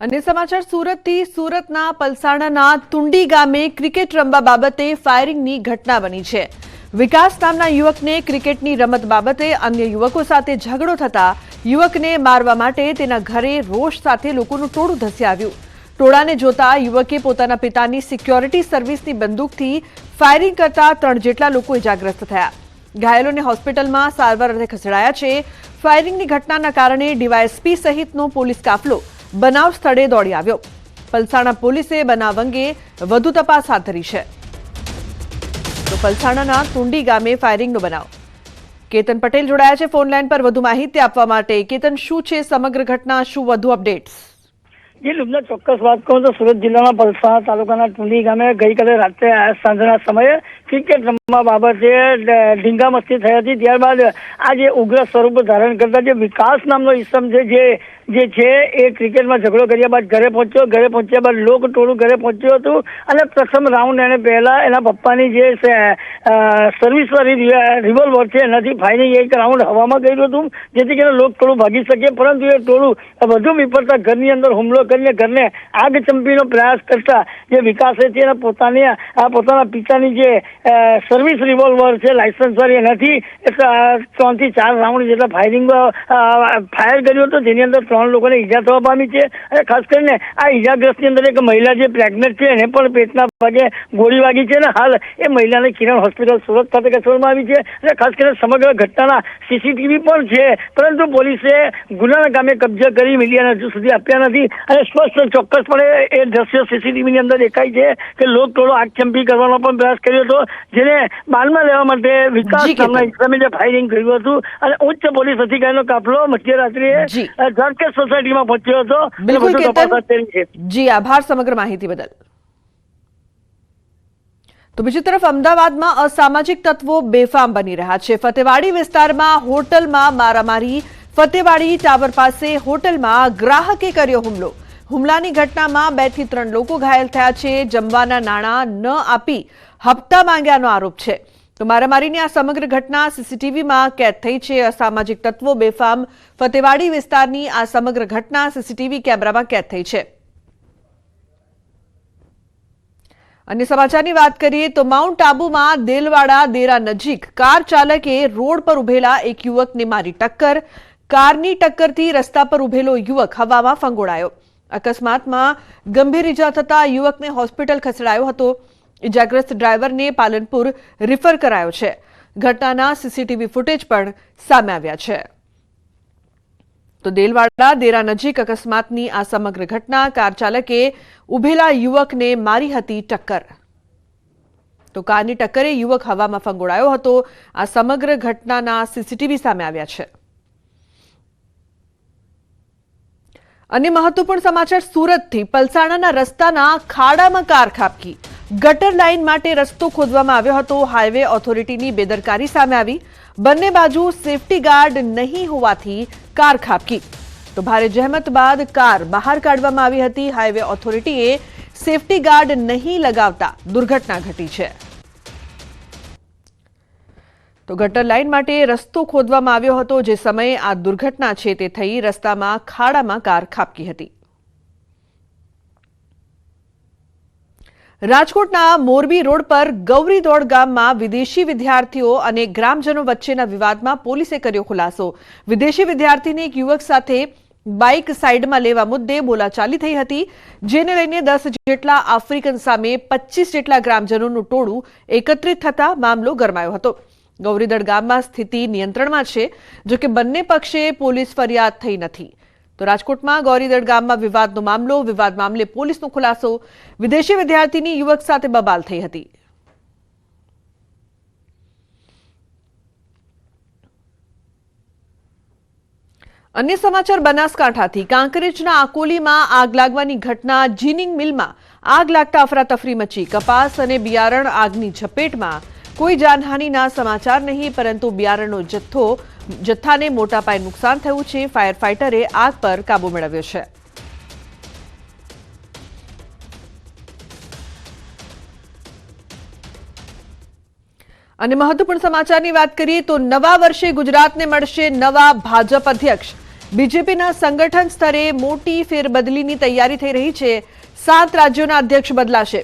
અને સમાચાર સુરતથી સુરતના પલસાણાના તુંડી ગામે ક્રિકેટ રમવા બાબતે ફાયરિંગની ઘટના બની છે। વિકાસ નામના યુવકને ક્રિકેટની રમત બાબતે અન્ય યુવકો સાથે ઝઘડો થતા યુવકને મારવા માટે તેના ઘરે રોષ સાથે લોકોનું ટોળું ધસી આવ્યું। ટોળાને જોતા યુવકે પોતાના પિતાની સિક્યોરિટી સર્વિસની બંદૂકથી ફાયરિંગ કરતા 3 જેટલા લોકો ઇજાગ્રસ્ત થયા। ઘાયલોને હોસ્પિટલમાં સારવાર અર્થે ખસેડાયા છે। ફાયરિંગની ઘટનાના કારણે ડીવાયએસપી સહિતનો પોલીસ કાફલો બનાવ સ્થળે દોડી આવ્યો। પલસાણા પોલીસે બનાવ અંગે વધુ તપાસ હાથ ધરી છે। તો પલસાણાના તુંડી ગામે ફાયરિંગનો બનાવ। કેતન પટેલ જોડાયા છે ફોન લાઈન પર વધુ માહિતી આપવા માટે। કેતન, શું છે સમગ્ર ઘટના, શું વધુ અપડેટ્સ? જે લુબના ચોક્કસ વાત કરું તો સુરત જિલ્લાના પલસાણા તાલુકાના ટુંડી ગામે ગઈકાલે રાત્રે સાંજના સમયે ક્રિકેટ રમવા બાબતે ઢીંગામસ્તી થઈ હતી। ત્યારબાદ આ જે ઉગ્ર સ્વરૂપ ધારણ કરતા જે વિકાસ નામનો ઇસમ છે જે છે એ ક્રિકેટમાં ઝઘડો કર્યા બાદ ઘરે પહોંચ્યો। ઘરે પહોંચ્યા બાદ લોક ટોળું ઘરે પહોંચ્યું હતું અને પ્રથમ રાઉન્ડ એને પહેલા એના પપ્પાની જે સર્વિસ વાળી રિવોલ્વર છે એનાથી ફાયરિંગ એક રાઉન્ડ હવામાં કર્યું હતું, જેથી કરીને લોક ટોળું ભાગી શકે, પરંતુ એ ટોળું વધુ વિફળતા ઘરની અંદર હુમલો કરીને ઘરને આગ ચંપીનો પ્રયાસ કરતા જે વિકાસ છે એને પોતાના પિતાની જે સર્વિસ રિવોલ્વર છે લાયસન્સ વાળી એનાથી 3 થી 4 રાઉન્ડ જેટલા ફાયર કર્યું હતું, જેની અંદર 3 લોકોને ઈજા થવા પામી છે। અને ખાસ કરીને આ ઈજાગ્રસ્તની અંદર એક મહિલા જે પ્રેગ્નેન્ટ છે એને પણ પેટના ભાગે ગોળી વાગી છે અને હાલ એ મહિલાને કિરણ હોસ્પિટલ સુરત ખાતે ખસેડવામાં આવી છે। અને ખાસ કરીને સમગ્ર ઘટનાના સીસીટીવી પણ છે, પરંતુ પોલીસે ગુનાના કામે કબજે કરી મીડિયાને હજુ સુધી આપ્યા નથી। અને સ્પષ્ટ ચોક્કસપણે એ દ્રશ્યો સીસીટીવીની અંદર દેખાય છે કે લોક ટોળો આગચંપી કરવાનો પણ પ્રયાસ કર્યો હતો, જેને બાનમાં લેવા માટે વિકાસ નામના ઇસમે જે ફાયરિંગ કર્યું હતું અને ઉચ્ચ પોલીસ અધિકારીનો કાફલો મધ્યરાત્રિએ ઝારકેટ સોસાયટીમાં પહોંચ્યો હતો। બિલકુલ કેતન, જી આભાર સમગ્ર માહિતી બદલ। તો બીજી તરફ અમદાવાદમાં અસામાજિક તત્વો બેફામ બની રહ્યા છે। ફતેવાડી વિસ્તારમાં હોટલમાં મારામારી। ફતેવાડી ટાવર પાસે હોટલમાં ગ્રાહકે કર્યો હુમલો। હુમલાની ઘટનામાં 2 થી 3 લોકો ઘાયલ થયા છે। જમવાના નાણાં ન આપી હપ્તા માંગ્યાનો આરોપ છે। તો મારામારીની આ સમગ્ર ઘટના સીસીટીવીમાં કેદ થઈ છે। અસામાજિક તત્વો બેફામ। ફતેવાડી વિસ્તારની આ સમગ્ર ઘટના સીસીટીવી કેમેરામાં કેદ થઈ છે। અન્ય સમાચારની વાત કરીએ તો માઉન્ટ આબુમાં દેલવાડા દેરા નજીક કાર ચાલકે રોડ પર ઉભેલા એક યુવકને મારી ટક્કર। કારની ટક્કરથી રસ્તા પર ઉભેલો યુવક હવામાં ફંગોળાયો। અકસ્માતમાં ગંભીર ઈજા થતા યુવકને હોસ્પિટલ ખસેડાયો હતો। ઇજાગ્રસ્ત ડ્રાઈવરને પાલનપુર રિફર કરાયો છે। ઘટનાના સીસીટીવી ફૂટેજ પણ સામે આવ્યા છે। તો દેલવાડા દેરા નજીક અકસ્માતની આ સમગ્ર ઘટના। કાર ચાલકે ઉભેલા યુવકને મારી હતી ટક્કર। તો કારની ટક્કરે યુવક હવામાં ફંગોળાયો હતો। આ સમગ્ર ઘટનાના સીસીટીવી સામે આવ્યા છે। અને મહત્વપૂર્ણ સમાચાર સુરતથી। પલસાણાના રસ્તાના ખાડામાં કાર ખાબકી। ગટર લાઇન માટે રસ્તો ખોદવામાં આવ્યો હતો। હાઈવે ઓથોરિટીની બેદરકારી સામે આવી। બંને બાજુ સેફટી ગાર્ડ નહીં હોવાથી કાર ખાબકી। તો ભારે જહેમત બાદ કાર બહાર કાઢવામાં આવી હતી। હાઈવે ઓથોરિટીએ સેફટી ગાર્ડ નહીં લગાવતા દુર્ઘટના ઘટી છે। તો ગટર લાઇન માટે રસ્તો ખોદવામાં આવ્યો હતો, જે સમયે આ દુર્ઘટના છે તે થઈ। રસ્તામાં ખાડામાં કાર ખાબકી હતી। રાજકોટના મોરબી રોડ પર ગૌરીદોડ ગામમાં વિદેશી વિદ્યાર્થીઓ અને ગ્રામજનો વચ્ચેના વિવાદમાં પોલીસે કર્યો ખુલાસો। વિદેશી વિદ્યાર્થીને એક યુવક સાથે બાઇક સાઇડમાં લેવા મુદ્દે બોલાચાલી થઈ હતી, જેને લઈને 10 જેટલા આફ્રિકન સામે 25 જેટલા ગ્રામજનોનું ટોળું એકત્રિત થતા મામલો ગરમાયો હતો। ગૌરીદડ ગામમાં સ્થિતિ નિયંત્રણમાં છે, જો કે બંને પક્ષે પોલીસ ફરિયાદ થઈ નથી। તો રાજકોટમાં ગૌરીદડ ગામમાં વિવાદનો મામલો। વિવાદ મામલે પોલીસનો ખુલાસો। વિદેશી વિદ્યાર્થીની યુવક સાથે બબાલ થઈ હતી। અન્ય સમાચાર બનાસકાંઠાથી। કાંકરેજના આકોલીમાં આગ લાગવાની ઘટના। જીનિંગ મિલમાં આગ લાગતા અફરાતફરી મચી। કપાસ અને બિયારણ આગની ઝપેટમાં। કોઈ જાનહાનિના સમાચાર નહીં, પરંતુ બિયારણનો જથ્થાને મોટા પાયે નુકસાન થયું છે। ફાયર ફાઇટરે આગ પર કાબુ મેળવ્યો છે। અને મહત્વપૂર્ણ સમાચારની વાત કરીએ તો નવા વર્ષે ગુજરાતને મળશે નવા ભાજપ અધ્યક્ષ। બીજેપીના સંગઠન સ્તરે મોટી ફેરબદલીની તૈયારી થઈ રહી છે। 7 રાજ્યોના અધ્યક્ષ બદલાશે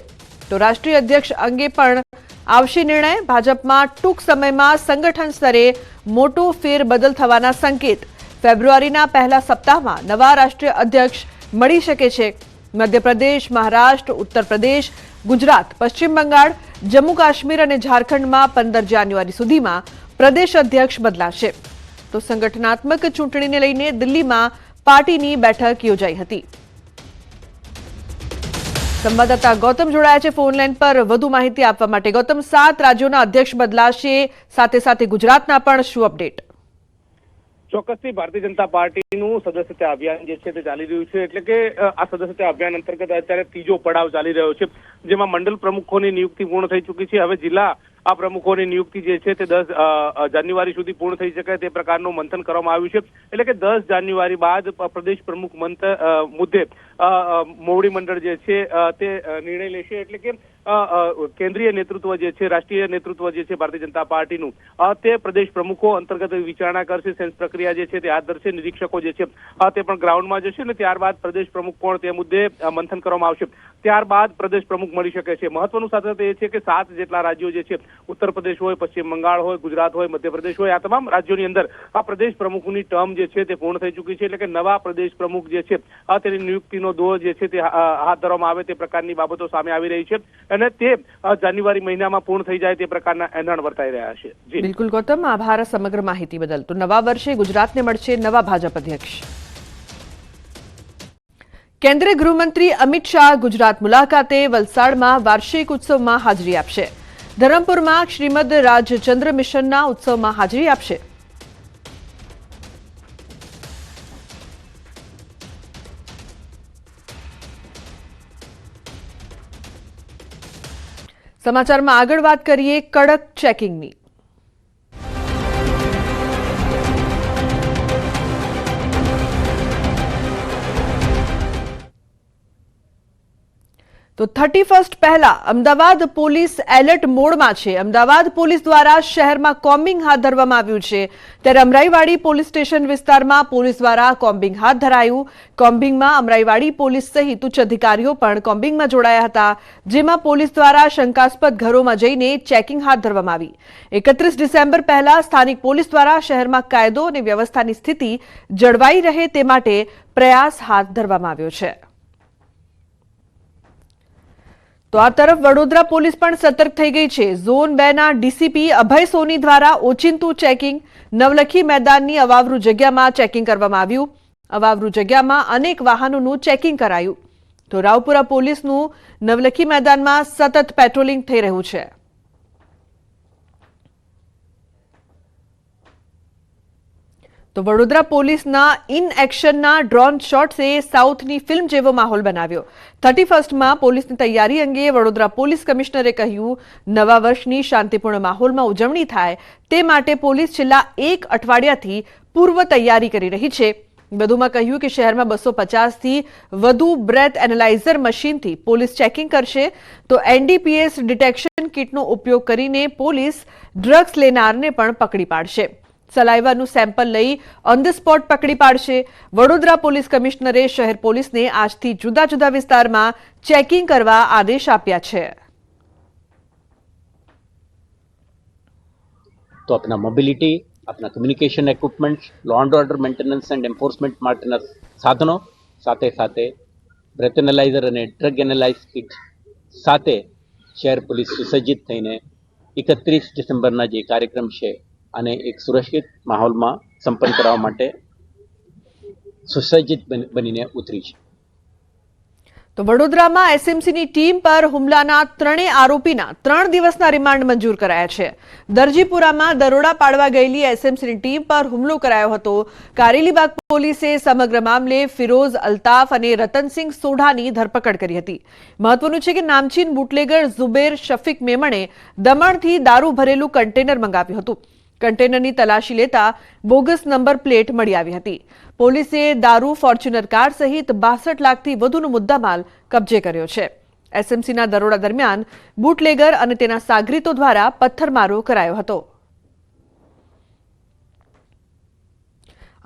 તો રાષ્ટ્રીય અધ્યક્ષ અંગે પણ આવશે નિર્ણય। ભાજપમાં ટૂંક સમયમાં સંગઠન સ્તરે મોટો ફેરબદલ થવાના સંકેત। ફેબ્રુઆરીના પહેલા સપ્તાહમાં નવા રાષ્ટ્રીય અધ્યક્ષ મળી શકે છે। મધ્યપ્રદેશ, મહારાષ્ટ્ર, ઉત્તર પ્રદેશ, ગુજરાત, પશ્ચિમ બંગાળ, જમ્મુ કાશ્મીર અને ઝારખંડમાં 15 જાન્યુઆરી સુધીમાં પ્રદેશ અધ્યક્ષ બદલાશે તો સંગઠનાત્મક ચૂંટણીને લઈને દિલ્હીમાં પાર્ટીની બેઠક યોજાઈ હતી। સંવાદદાતા ગૌતમ જોડાયા છે ફોન લાઈન પર વધુ માહિતી આપવા માટે। ગૌતમ, 7 રાજ્યોના અધ્યક્ષ બદલાશે, સાથે સાથે ગુજરાતના પણ શું અપડેટ? ચોક્કસથી ભારતીય જનતા પાર્ટીનું સદસ્યતા અભિયાન જે છે તે ચાલી રહ્યું છે। એટલે કે આ સદસ્યતા અભિયાન અંતર્ગત અત્યારે ત્રીજો પડાવ ચાલી રહ્યો છે, જેમાં મંડળ પ્રમુખોની નિયુક્તિ પૂર્ણ થઈ ચૂકી છે। હવે જિલ્લા આ પ્રમુખોની નિયુક્તિ જે છે તે 10 જાન્યુઆરી સુધી પૂર્ણ થઈ શકે તે પ્રકારનું મંથન કરવામાં આવ્યું છે। એટલે કે 10 જાન્યુઆરી બાદ પ્રદેશ પ્રમુખ મુદ્દે મોવડી મંડળ જે છે તે નિર્ણય લેશે। એટલે કે કેન્દ્રીય નેતૃત્વ જે છે, રાષ્ટ્રીય નેતૃત્વ જે છે ભારતીય જનતા પાર્ટીનું, તે પ્રદેશ પ્રમુખો અંતર્ગત વિચારણા કરશે, સેન્સ પ્રક્રિયા જે છે તે હાથ ધરશે, નિરીક્ષકો જે છે તે પણ ગ્રાઉન્ડમાં જશે અને ત્યારબાદ પ્રદેશ પ્રમુખ પણ તે મુદ્દે મંથન કરવામાં આવશે। ત્યારબાદ પ્રદેશ પ્રમુખ મળી શકે છે। મહત્વનું સાથે એ છે કે 7 જેટલા રાજ્યો જે છે, ઉત્તર પ્રદેશ હોય, પશ્ચિમ બંગાળ હોય, ગુજરાત હોય, મધ્યપ્રદેશ હોય, આ તમામ રાજ્યોની અંદર આ પ્રદેશ પ્રમુખની ટર્મ જે છે તે પૂર્ણ થઈ ચૂકી છે। એટલે કે નવા પ્રદેશ પ્રમુખ જે છે તેની નિયુક્તિનો દોર જે છે તે હાથ ધરવામાં આવે તે પ્રકારની બાબતો સામે આવી રહી છે અને તે જાન્યુઆરી મહિનામાં પૂર્ણ થઈ જાય તે પ્રકારના એંધાણ વર્તાઈ રહ્યા છે। જી બિલકુલ ગૌતમ, આભાર સમગ્ર માહિતી બદલ। તો નવા વર્ષે ગુજરાતને મળશે નવા ભાજપ અધ્યક્ષ। કેન્દ્રીય ગૃહમંત્રી અમિત શાહ ગુજરાત મુલાકાતે વલસાડમાં વાર્ષિક ઉત્સવમાં હાજરી આપશે। ધરમપુરમાં શ્રીમદ રાજચંદ્ર મિશનના ઉત્સવમાં હાજરી આપશે। સમાચારમાં આગળ વાત કરીએ કડક ચેકિંગની। તો 31 પહેલા અમદાવાદ પોલીસ એલર્ટ મોડમાં છે। અમદાવાદ પોલીસ દ્વારા શહેરમાં કોમ્બિંગ હાથ ધરવામાં આવ્યું છે, ત્યારે અમરાઈવાડી પોલીસ સ્ટેશન વિસ્તારમાં પોલીસ દ્વારા કોમ્બિંગ હાથ ધરાયું। કોમ્બિંગમાં અમરાઈવાડી પોલીસ સહિત ઉચ્ચ અધિકારીઓ પણ કોમ્બિંગમાં જોડાયા હતા, જેમાં પોલીસ દ્વારા શંકાસ્પદ ઘરોમાં જઈને ચેકિંગ હાથ ધરવામાં આવી। 31 ડિસેમ્બર પહેલા સ્થાનિક પોલીસ દ્વારા શહેરમાં કાયદો અને વ્યવસ્થાની સ્થિતિ જળવાઈ રહે તે માટે પ્રયાસ હાથ ધરવામાં આવ્યો છે। તો આ તરફ વડોદરા પોલીસ પણ સતર્ક થઈ ગઈ છે। ઝોન 2 ના ડીસીપી અભય સોની દ્વારા ઓચિંતું ચેકિંગ, નવલખી મેદાનની અવાવરૂ જગ્યામાં ચેકિંગ કરવામાં આવ્યું। અવાવરૂ જગ્યામાં અનેક વાહનોનું ચેકિંગ કરાયું। તો રાવપુરા પોલીસનું નવલખી મેદાનમાં સતત પેટ્રોલિંગ થઈ રહ્યું છે। તો વડોદરા પોલીસના ઇન એક્શનના ડ્રોન શોટ્સે સાઉથની ફિલ્મ જેવો માહોલ બનાવ્યો। 31માં પોલીસની તૈયારી અંગે વડોદરા પોલીસ કમિશનરે કહ્યું, નવા વર્ષની શાંતિપૂર્ણ માહોલમાં ઉજવણી થાય તે માટે પોલીસ છેલ્લા 1 અઠવાડિયાથી પૂર્વ તૈયારી કરી રહી છે। વધુમાં કહ્યું કે શહેરમાં 250થી વધુ બ્રેથ એનાલાઇઝર મશીનથી પોલીસ ચેકિંગ કરશે। તો એનડીપીએસ ડિટેક્શન કિટનો ઉપયોગ કરીને પોલીસ ડ્રગ્સ લેનારને પણ પકડી પાડશે। સલાઈવાનું સેમ્પલ લઈ ઓન ધ સ્પોટ પકડી પાડશે। વડોદરા પોલીસ કમિશનરે શહેર પોલીસને આજથી જુદા જુદા વિસ્તારમાં ચેકિંગ કરવા આદેશ આપ્યા છે। તો अपना मोबिलिटी, अपना communication equipments, law and order maintenance and enforcement माटेના સાધનો, સાથે સાથે બ્રેથ એનાલાઇઝર અને ડ્રગ એનાલાઇઝ કિટ સાથે શહેર પોલીસ સુસજ્જિત થઈને 31 ડિસેમ્બરના જે કાર્યક્રમ છે અને એક સુરક્ષિત માહોલમાં સંપન્ન કરવા માટે સુસજ્જિત બનીને ઉતરી છે। તો વડોદરામાં એસએમસીની ટીમ પર હુમલાના 3 આરોપીના 3 દિવસના રિમાન્ડ મંજૂર કરાયા છે। દરજીપુરામાં દરોડા પાડવા ગયેલી એસએમસીની ટીમ પર હુમલો કરાયો હતો। કારેલીબાગ પોલીસે સમગ્ર મામલે ફિરોઝ અલ્તાફ અને રતનસિંહ સોઢાની ધરપકડ કરી હતી। મહત્વનું છે કે નામચીન બુટલેગર ઝુબેર શફીક મેમણે દમણથી દારૂ ભરેલું કન્ટેનર મંગાવ્યું હતું। કન્ટેનરની તલાશી લેતા બોગસ નંબર પ્લેટ મળી આવી હતી। પોલીસે દારૂ, ફોર્ચ્યુનર કાર સહિત 62 લાખથી વધુનો મુદ્દામાલ કબજે કર્યો છે। એસએમસીના દરોડા દરમિયાન બુટલેગર અને તેના સાગરીતો દ્વારા પથ્થરમારો કરાયો હતો।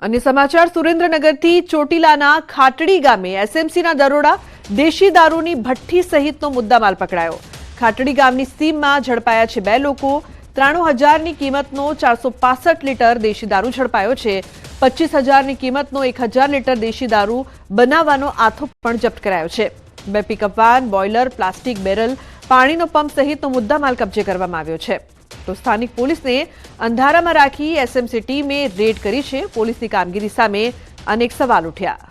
अन्य समाचार सुरेन्द्रनगरथी ચોટીલાના ખાટડી ગામે એસએમસીના દરોડા દેશી દારૂની ભઠ્ઠી સહિતનો મુદ્દામાલ પકડાયો. ખાટડી ગામની સીમમાં ઝડપાયા છે 2 લોકો. 93,000ની કિંમતનો 465 લીટર દેશી દારૂ ઝડપાયો છે. 25,000ની કિંમતનો 1,000 લીટર દેશી દારૂ બનાવવાનો આથો પણ જપ્ત કરાયો છે. 2 pickup van, boiler, plastic barrel, પાણીનો પંપ સહિતનો મુદ્દામાલ કબજે કરવામાં આવ્યો છે. તો સ્થાનિક પોલીસને અંધારામાં રાખી એસએમસી ટીમે રેડ કરી છે. પોલીસની કામગીરી સામે અનેક સવાલ ઉઠ્યા.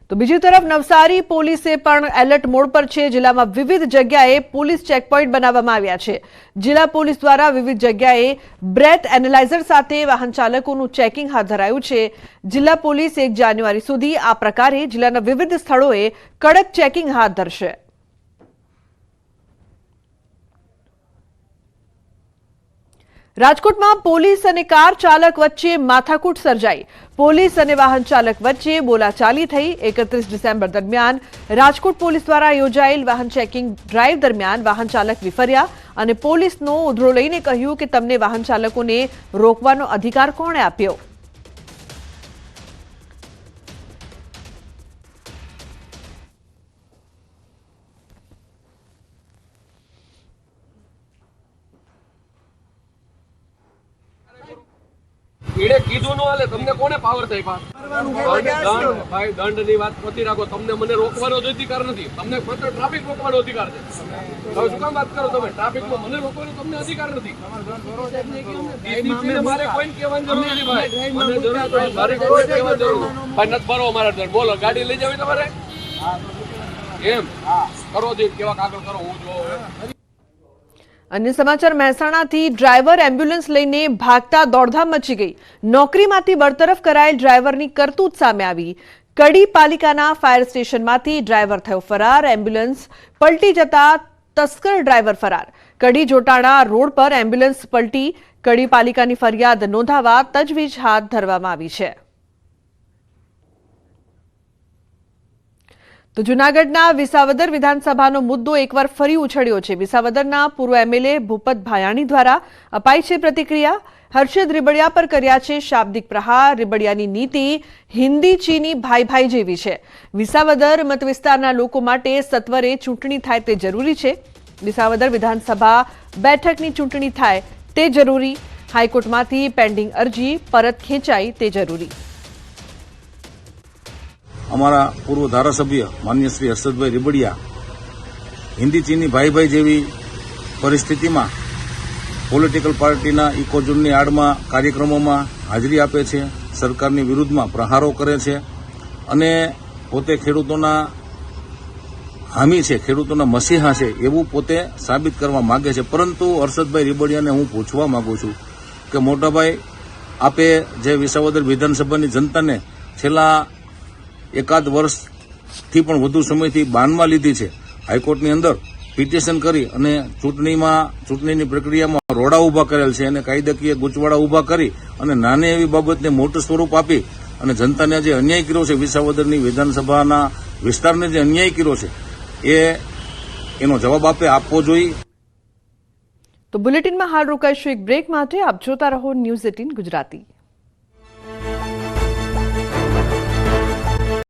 તો બીજી તરફ નવસારી પોલીસે પણ એલર્ટ મોડ પર છે. જિલ્લામાં વિવિધ જગ્યાએ પોલીસ ચેકપોઇન્ટ બનાવવામાં આવ્યા છે. જિલ્લા પોલીસ દ્વારા વિવિધ જગ્યાએ બ્રેથ એનાલાઇઝર સાથે વાહન ચાલકોનું ચેકિંગ હાથ ધરાયું છે. જિલ્લા પોલીસ 1 જાન્યુઆરી સુધી આ પ્રકારે જિલ્લાના વિવિધ સ્થળોએ કડક ચેકિંગ હાથ ધરશે. રાજકોટમાં પોલીસ અને કાર ચાલક વચ્ચે માથાકૂટ સર્જાઈ. પોલીસ અને વાહન ચાલક વચ્ચે બોલાચાલી થઈ. 31 ડિસેમ્બર દરમિયાન રાજકોટ પોલીસ દ્વારા યોજાયેલ વાહન ચેકિંગ ડ્રાઈવ દરમિયાન વાહન ચાલક વિફર્યા અને પોલીસનો ઉધડો લઈને કહ્યું કે તમને વાહન ચાલકોને રોકવાનો અધિકાર કોણે આપ્યો? એને કીધું ન હાલે, તમને કોને પાવર થાય? ભાઈ દંડની વાત પતી રાખો. તમને મને રોકવાનો અધિકાર નથી. તમને માત્ર ટ્રાફિક રોકવાનો અધિકાર છે. હવે શું કામ વાત કરો તમે? ટ્રાફિકમાં મને રોકવાનો તમને અધિકાર નથી. મારે કોઈ કહેવાની જરૂર નથી ભાઈ. મને જરૂર મારે કોઈ કહેવાની જરૂર ભાઈ નથી. ભરો મારા દર. બોલો, ગાડી લઈ જવી તમારે? એમ કરો દે, કેવા કાગળ કરો હું જો. अन्य समाचार મહેસાણાથી ડ્રાઈવર એમ્બ્યુલન્સ લઈને ભાગતા દોડધામ મચી ગઈ. નોકરીમાંથી બરતરફ કરાયેલ ડ્રાઈવરની કરતૂત સામે આવી. કડી પાલિકાના ફાયર સ્ટેશનમાંથી ડ્રાઈવર થયો ફરાર. એમ્બ્યુલન્સ પલટી જતા તસ્કર ડ્રાઈવર ફરાર. કડી જોટાણા રોડ પર એમ્બ્યુલન્સ પલટી. કડી પાલિકાની ફરિયાદ નોંધાવા તજવીજ હાથ ધરવામાં આવી છે. તો જૂનાગઢના વિસાવદર વિધાનસભાનો મુદ્દો એકવાર ફરી ઉછળ્યો છે. વિસાવદરના પૂર્વ એમએલએ ભૂપત ભાયાણી દ્વારા અપાઈ છે પ્રતિક્રિયા. હર્ષદ રીબડિયા પર કર્યા છે શાબ્દિક પ્રહાર. રીબડિયાની નીતિ હિન્દી ચીની ભાઈ ભાઈ જેવી છે. વિસાવદર મતવિસ્તારના લોકો માટે સત્વરે ચૂંટણી થાય તે જરૂરી છે. વિસાવદર વિધાનસભા બેઠકની ચૂંટણી થાય તે જરૂરી. હાઈકોર્ટમાંથી પેન્ડિંગ અરજી પરત ખેંચાય તે જરૂરી. અમારા પૂર્વ ધારાસભ્ય માન્ય શ્રી હર્ષદભાઈ રીબડિયા હિન્દી ચીની ભાઈ ભાઈ જેવી પરિસ્થિતિમાં પોલિટિકલ પાર્ટીના ઇકોઝોનની આડમાં કાર્યક્રમોમાં હાજરી આપે છે, સરકારની વિરુદ્ધમાં પ્રહારો કરે છે અને પોતે ખેડૂતોના હામી છે, ખેડૂતોના મસીહા છે એવું પોતે સાબિત કરવા માંગે છે. પરંતુ હર્ષદભાઈ રીબડિયાને હું પૂછવા માંગુ છું કે મોટાભાઈ, આપે જે વિસાવદર વિધાનસભાની જનતાને છેલ્લા એકાદ વર્ષથી પણ વધુ સમયથી બાનમાં લીધી છે, હાઈકોર્ટની અંદર પિટિશન કરી અને ચૂંટણીની પ્રક્રિયામાં રોડા ઉભા કરેલ છે અને કાયદાકીય ગૂંચવાડા ઉભા કરી અને નાની એવી બાબતને મોટું સ્વરૂપ આપી અને જનતાને જે અન્યાય કર્યો છે, વિસાવદરની વિધાનસભાના વિસ્તારને જે અન્યાય કર્યો છે એનો જવાબ આપવો જોઈએ. તો બુલેટિનમાં હાલ રોકાઈશું એક બ્રેક માટે. આપ જોતા રહો ન્યૂઝ 18 ગુજરાતી.